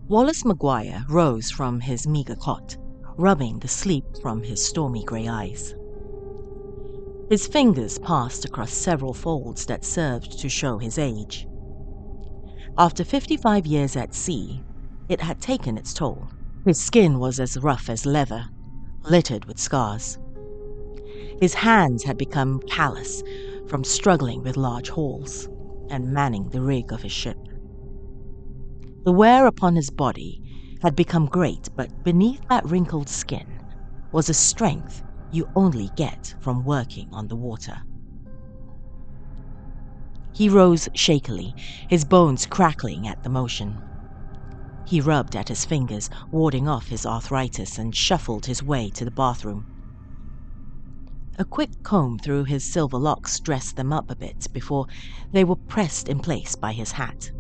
Wallace Maguire rose from his meagre cot, rubbing the sleep from his stormy grey eyes. His fingers passed across several folds that served to show his age. After 55 years at sea, it had taken its toll. His skin was as rough as leather, littered with scars. His hands had become callous from struggling with large hauls and manning the rig of his ship. The wear upon his body had become great, but beneath that wrinkled skin was a strength you only get from working on the water. He rose shakily, his bones crackling at the motion. He rubbed at his fingers, warding off his arthritis, and shuffled his way to the bathroom. A quick comb through his silver locks dressed them up a bit before they were pressed in place by his hat.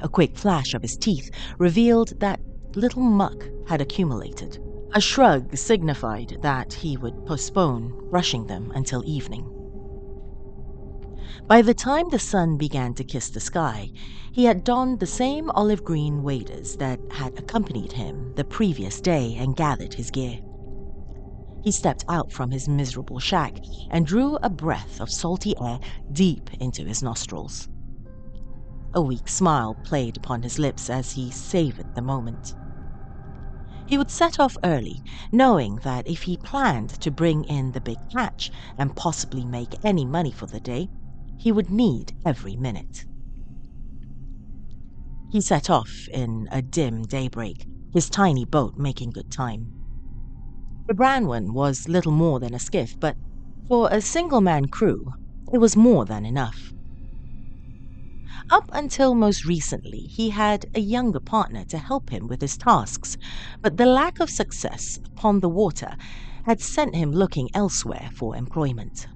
A quick flash of his teeth revealed that little muck had accumulated. A shrug signified that he would postpone brushing them until evening. By the time the sun began to kiss the sky, he had donned the same olive green waders that had accompanied him the previous day and gathered his gear. He stepped out from his miserable shack and drew a breath of salty air deep into his nostrils. A weak smile played upon his lips as he savored the moment. He would set off early, knowing that if he planned to bring in the big catch and possibly make any money for the day, he would need every minute. He set off in a dim daybreak, his tiny boat making good time. The Branwen was little more than a skiff, but for a single-man crew, it was more than enough. Up until most recently, he had a younger partner to help him with his tasks, but the lack of success upon the water had sent him looking elsewhere for employment.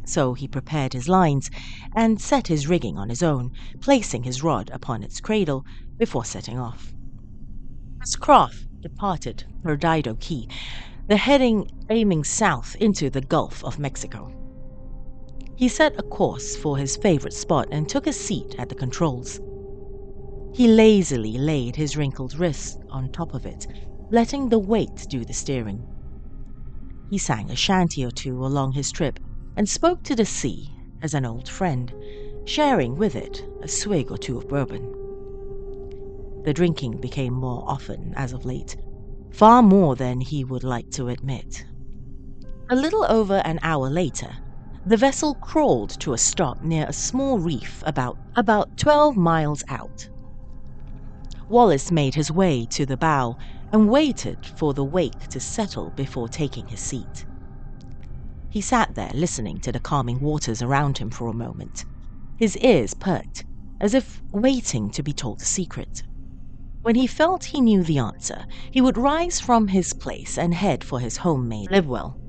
So he prepared his lines and set his rigging on his own, placing his rod upon its cradle before setting off. His craft departed Perdido Key, the heading aiming south into the Gulf of Mexico. He set a course for his favorite spot and took a seat at the controls. He lazily laid his wrinkled wrist on top of it, letting the weight do the steering. He sang a shanty or two along his trip and spoke to the sea as an old friend, sharing with it a swig or two of bourbon. The drinking became more often as of late, far more than he would like to admit. A little over an hour later, the vessel crawled to a stop near a small reef about 12 miles out. Wallace made his way to the bow and waited for the wake to settle before taking his seat. He sat there listening to the calming waters around him for a moment, his ears perked, as if waiting to be told a secret. When he felt he knew the answer, he would rise from his place and head for his homemade livewell.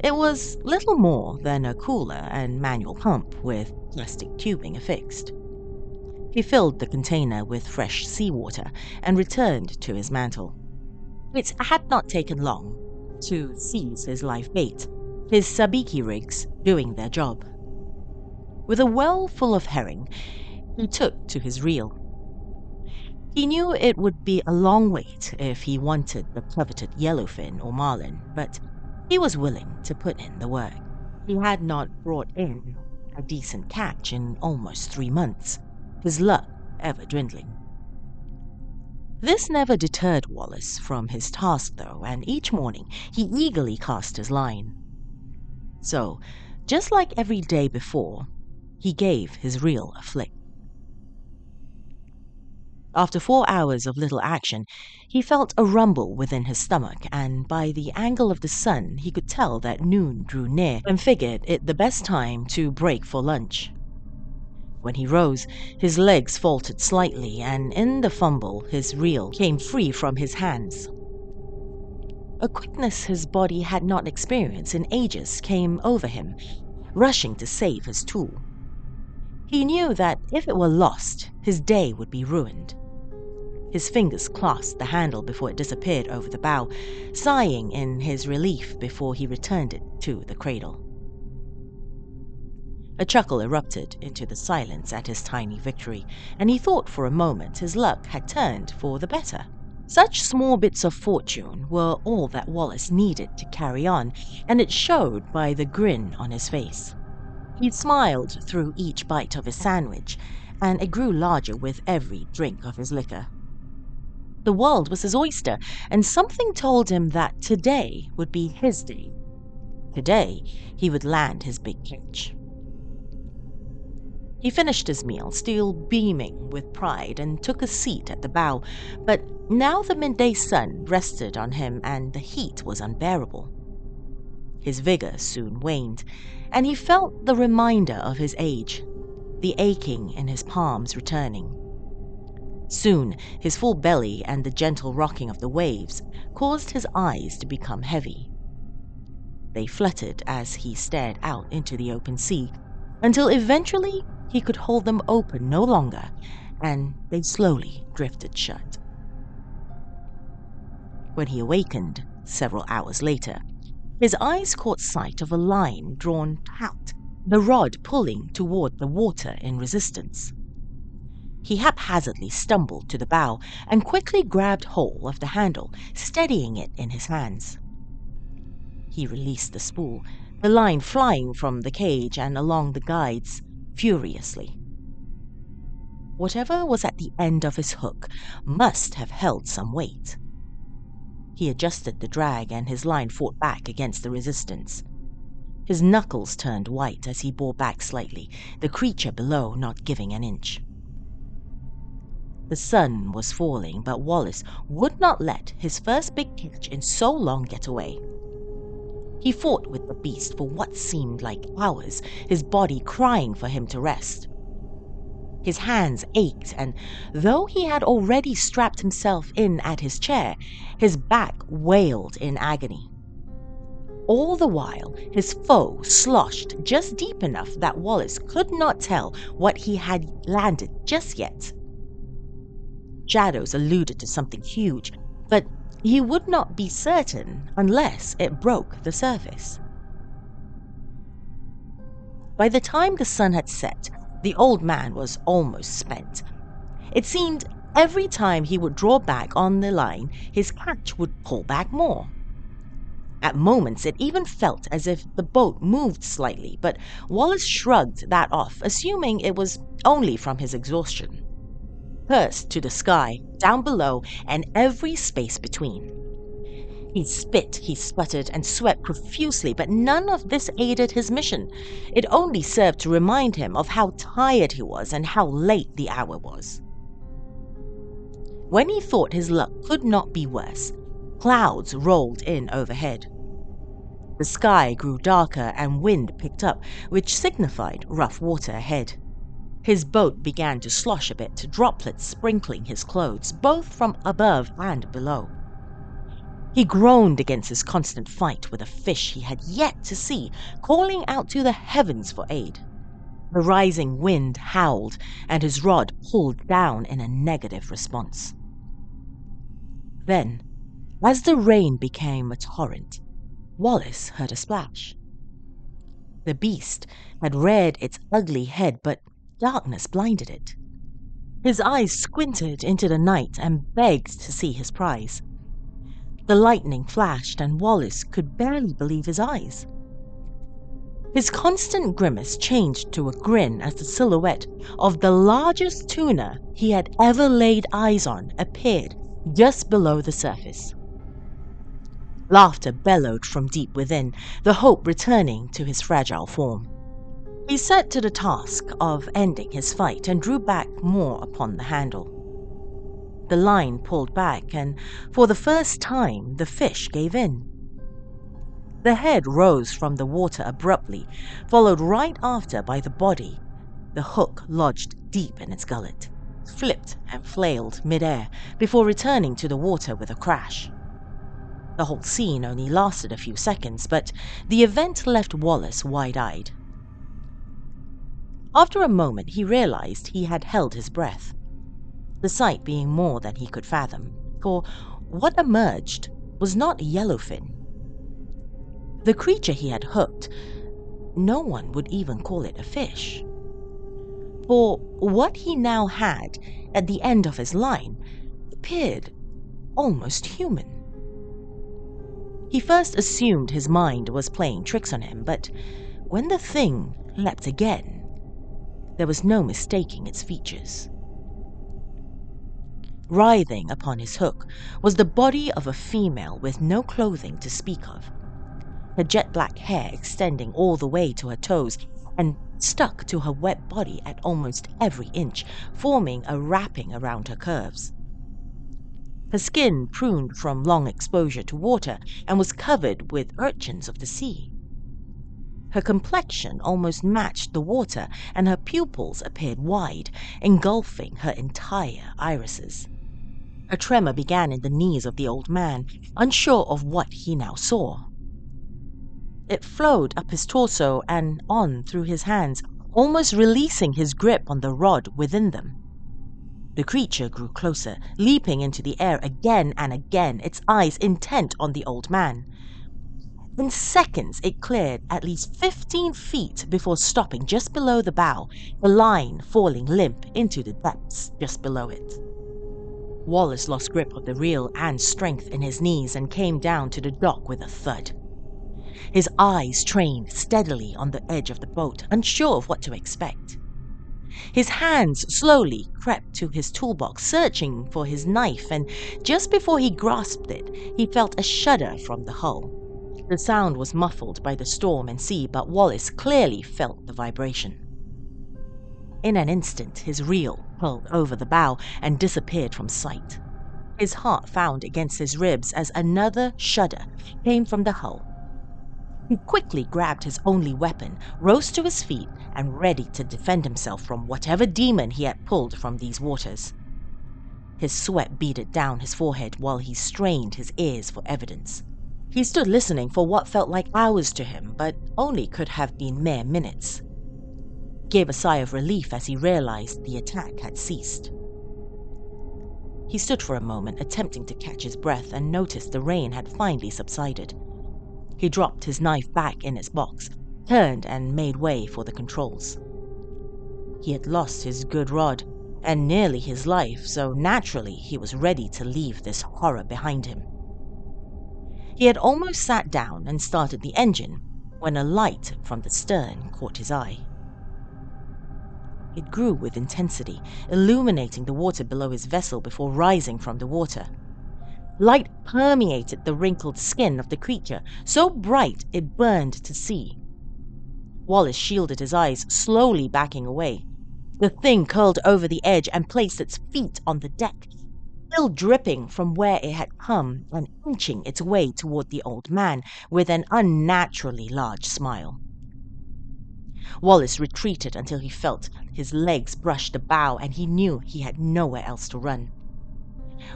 It was little more than a cooler and manual pump with plastic tubing affixed. He filled the container with fresh seawater and returned to his mantle. It had not taken long to seize his live bait, his sabiki rigs doing their job. With a well full of herring, he took to his reel. He knew it would be a long wait if he wanted the coveted yellowfin or marlin, but he was willing to put in the work. He had not brought in a decent catch in almost 3 months, his luck ever dwindling. This never deterred Wallace from his task, though, and each morning he eagerly cast his line. So, just like every day before, he gave his reel a flick. After 4 hours of little action, he felt a rumble within his stomach, and by the angle of the sun he could tell that noon drew near and figured it the best time to break for lunch. When he rose, his legs faltered slightly, and in the fumble his reel came free from his hands. A quickness his body had not experienced in ages came over him, rushing to save his tool. He knew that if it were lost, his day would be ruined. His fingers clasped the handle before it disappeared over the bow, sighing in his relief before he returned it to the cradle. A chuckle erupted into the silence at his tiny victory, and he thought for a moment his luck had turned for the better. Such small bits of fortune were all that Wallace needed to carry on, and it showed by the grin on his face. He smiled through each bite of his sandwich, and it grew larger with every drink of his liquor. The world was his oyster, and something told him that today would be his day. Today, he would land his big catch. He finished his meal, still beaming with pride, and took a seat at the bow, but now the midday sun rested on him and the heat was unbearable. His vigor soon waned, and he felt the reminder of his age, the aching in his palms returning. Soon, his full belly and the gentle rocking of the waves caused his eyes to become heavy. They fluttered as he stared out into the open sea, until eventually he could hold them open no longer, and they slowly drifted shut. When he awakened, several hours later, his eyes caught sight of a line drawn taut, the rod pulling toward the water in resistance. He haphazardly stumbled to the bow and quickly grabbed hold of the handle, steadying it in his hands. He released the spool, the line flying from the cage and along the guides furiously. Whatever was at the end of his hook must have held some weight. He adjusted the drag and his line fought back against the resistance. His knuckles turned white as he bore back slightly, the creature below not giving an inch. The sun was falling, but Wallace would not let his first big catch in so long get away. He fought with the beast for what seemed like hours, his body crying for him to rest. His hands ached, and though he had already strapped himself in at his chair, his back wailed in agony. All the while, his foe sloshed just deep enough that Wallace could not tell what he had landed just yet. Shadows alluded to something huge, but he would not be certain unless it broke the surface. By the time the sun had set, the old man was almost spent. It seemed every time he would draw back on the line, his catch would pull back more. At moments, it even felt as if the boat moved slightly, but Wallace shrugged that off, assuming it was only from his exhaustion. Cursed to the sky, down below, and every space between. He spit, he sputtered, and sweat profusely, but none of this aided his mission. It only served to remind him of how tired he was and how late the hour was. When he thought his luck could not be worse, clouds rolled in overhead. The sky grew darker and wind picked up, which signified rough water ahead. His boat began to slosh a bit, droplets sprinkling his clothes, both from above and below. He groaned against his constant fight with a fish he had yet to see, calling out to the heavens for aid. The rising wind howled, and his rod pulled down in a negative response. Then, as the rain became a torrent, Wallace heard a splash. The beast had reared its ugly head, but darkness blinded it. His eyes squinted into the night and begged to see his prize. The lightning flashed, and Wallace could barely believe his eyes. His constant grimace changed to a grin as the silhouette of the largest tuna he had ever laid eyes on appeared just below the surface. Laughter bellowed from deep within, the hope returning to his fragile form. He set to the task of ending his fight and drew back more upon the handle. The line pulled back, and for the first time the fish gave in. The head rose from the water abruptly, followed right after by the body. The hook lodged deep in its gullet, flipped and flailed mid-air before returning to the water with a crash. The whole scene only lasted a few seconds, but the event left Wallace wide-eyed. After a moment, he realized he had held his breath, the sight being more than he could fathom, for what emerged was not a yellowfin. The creature he had hooked, no one would even call it a fish. For what he now had at the end of his line appeared almost human. He first assumed his mind was playing tricks on him, but when the thing leapt again, there was no mistaking its features. Writhing upon his hook was the body of a female with no clothing to speak of, her jet black hair extending all the way to her toes and stuck to her wet body at almost every inch, forming a wrapping around her curves. Her skin pruned from long exposure to water and was covered with urchins of the sea. Her complexion almost matched the water, and her pupils appeared wide, engulfing her entire irises. A tremor began in the knees of the old man, unsure of what he now saw. It flowed up his torso and on through his hands, almost releasing his grip on the rod within them. The creature grew closer, leaping into the air again and again, its eyes intent on the old man. In seconds, it cleared at least 15 feet before stopping just below the bow, the line falling limp into the depths just below it. Wallace lost grip of the reel and strength in his knees and came down to the dock with a thud. His eyes trained steadily on the edge of the boat, unsure of what to expect. His hands slowly crept to his toolbox, searching for his knife, and just before he grasped it, he felt a shudder from the hull. The sound was muffled by the storm and sea, but Wallace clearly felt the vibration. In an instant, his reel pulled over the bow and disappeared from sight. His heart found against his ribs as another shudder came from the hull. He quickly grabbed his only weapon, rose to his feet, and ready to defend himself from whatever demon he had pulled from these waters. His sweat beaded down his forehead while he strained his ears for evidence. He stood listening for what felt like hours to him, but only could have been mere minutes. He gave a sigh of relief as he realized the attack had ceased. He stood for a moment, attempting to catch his breath, and noticed the rain had finally subsided. He dropped his knife back in its box, turned and made way for the controls. He had lost his good rod and nearly his life, so naturally he was ready to leave this horror behind him. He had almost sat down and started the engine when a light from the stern caught his eye. It grew with intensity, illuminating the water below his vessel before rising from the water. Light permeated the wrinkled skin of the creature, so bright it burned to see. Wallace shielded his eyes, slowly backing away. The thing curled over the edge and placed its feet on the deck, still dripping from where it had come and inching its way toward the old man with an unnaturally large smile. Wallace retreated until he felt his legs brush the bow and he knew he had nowhere else to run.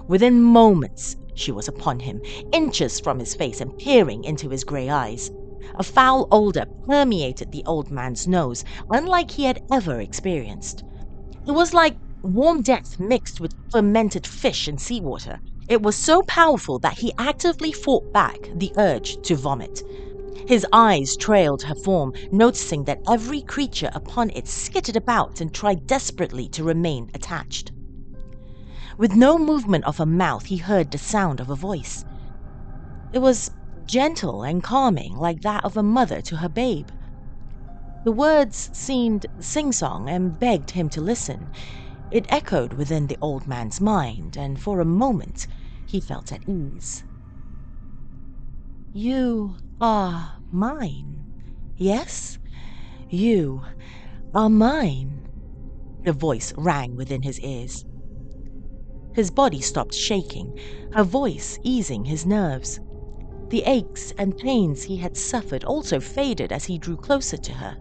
Within moments, she was upon him, inches from his face and peering into his grey eyes. A foul odor permeated the old man's nose, unlike he had ever experienced. It was like warm death mixed with fermented fish and seawater. It was so powerful that he actively fought back the urge to vomit. His eyes trailed her form, noticing that every creature upon it skittered about and tried desperately to remain attached. With no movement of her mouth, he heard the sound of a voice. It was gentle and calming, like that of a mother to her babe. The words seemed sing-song and begged him to listen. It echoed within the old man's mind, and for a moment he felt at ease. "You are mine. Yes, you are mine," the voice rang within his ears. His body stopped shaking, her voice easing his nerves. The aches and pains he had suffered also faded as he drew closer to her.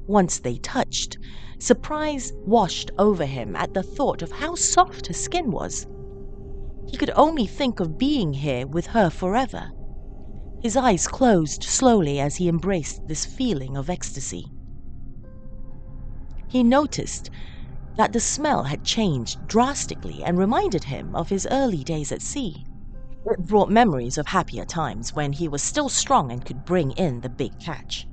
Once they touched, surprise washed over him at the thought of how soft her skin was. He could only think of being here with her forever. His eyes closed slowly as he embraced this feeling of ecstasy. He noticed that the smell had changed drastically and reminded him of his early days at sea. It brought memories of happier times when he was still strong and could bring in the big catch.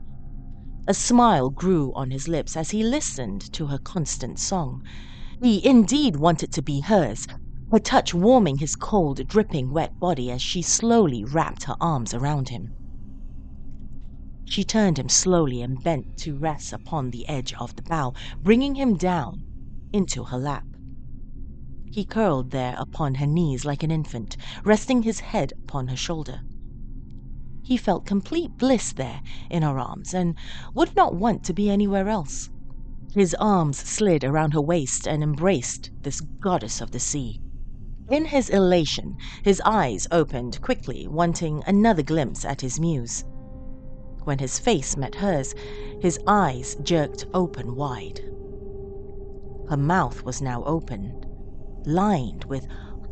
A smile grew on his lips as he listened to her constant song. He indeed wanted to be hers, her touch warming his cold, dripping wet body as she slowly wrapped her arms around him. She turned him slowly and bent to rest upon the edge of the bow, bringing him down into her lap. He curled there upon her knees like an infant, resting his head upon her shoulder. He felt complete bliss there in her arms and would not want to be anywhere else. His arms slid around her waist and embraced this goddess of the sea. In his elation, his eyes opened quickly, wanting another glimpse at his muse. When his face met hers, his eyes jerked open wide. Her mouth was now open, lined with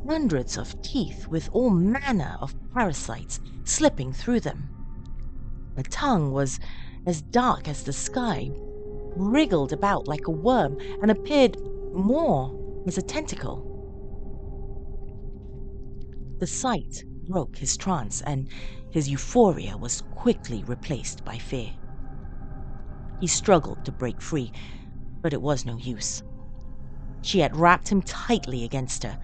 hundreds of teeth with all manner of parasites slipping through them. Her tongue was as dark as the sky, wriggled about like a worm, and appeared more as a tentacle. The sight broke his trance, and his euphoria was quickly replaced by fear. He struggled to break free, but it was no use. She had wrapped him tightly against her.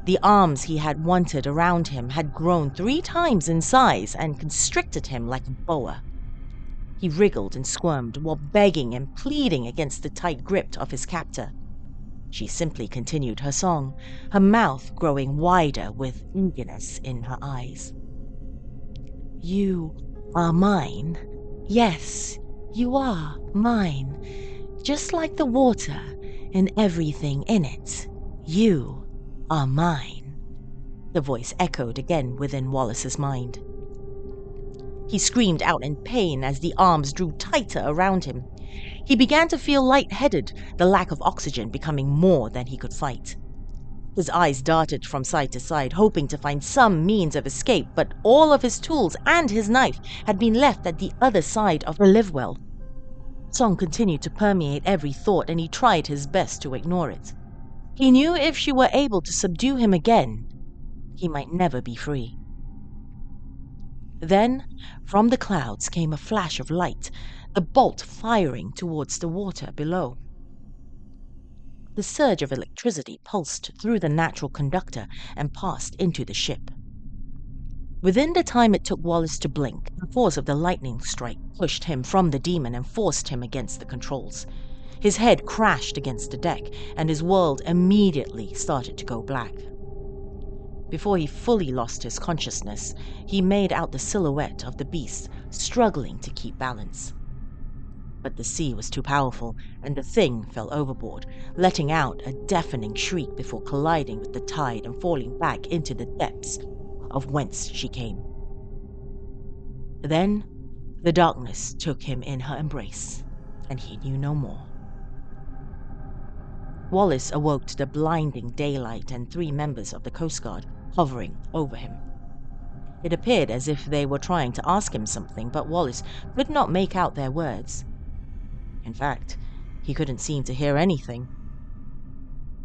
The arms he had wanted around him had grown 3 times in size and constricted him like a boa. He wriggled and squirmed while begging and pleading against the tight grip of his captor. She simply continued her song, her mouth growing wider with eagerness in her eyes. "You are mine. Yes, you are mine. Just like the water and everything in it. You are mine." The voice echoed again within Wallace's mind. He screamed out in pain as the arms drew tighter around him. He began to feel lightheaded, the lack of oxygen becoming more than he could fight. His eyes darted from side to side, hoping to find some means of escape, but all of his tools and his knife had been left at the other side of the livewell. Song continued to permeate every thought, and he tried his best to ignore it. He knew if she were able to subdue him again, he might never be free. Then, from the clouds came a flash of light, the bolt firing towards the water below. The surge of electricity pulsed through the natural conductor and passed into the ship. Within the time it took Wallace to blink, the force of the lightning strike pushed him from the demon and forced him against the controls. His head crashed against the deck, and his world immediately started to go black. Before he fully lost his consciousness, he made out the silhouette of the beast struggling to keep balance. But the sea was too powerful, and the thing fell overboard, letting out a deafening shriek before colliding with the tide and falling back into the depths of whence she came. Then the darkness took him in her embrace, and he knew no more. Wallace awoke to the blinding daylight and 3 members of the Coast Guard hovering over him. It appeared as if they were trying to ask him something, but Wallace could not make out their words. In fact, he couldn't seem to hear anything.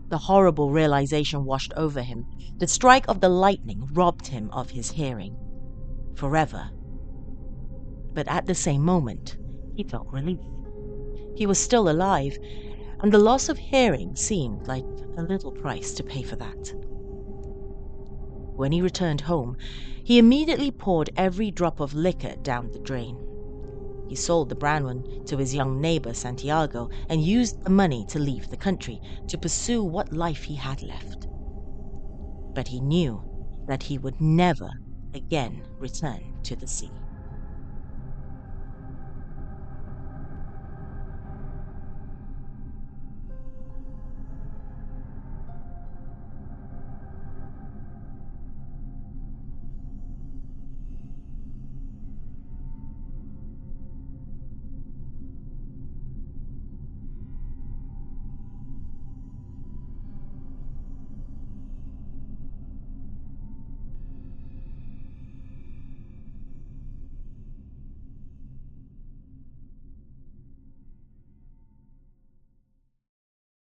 The horrible realization washed over him. The strike of the lightning robbed him of his hearing. Forever. But at the same moment, he felt relief. He was still alive, and the loss of hearing seemed like a little price to pay for that. When he returned home, he immediately poured every drop of liquor down the drain. He sold the Branwen to his young neighbor Santiago and used the money to leave the country to pursue what life he had left. But he knew that he would never again return to the sea.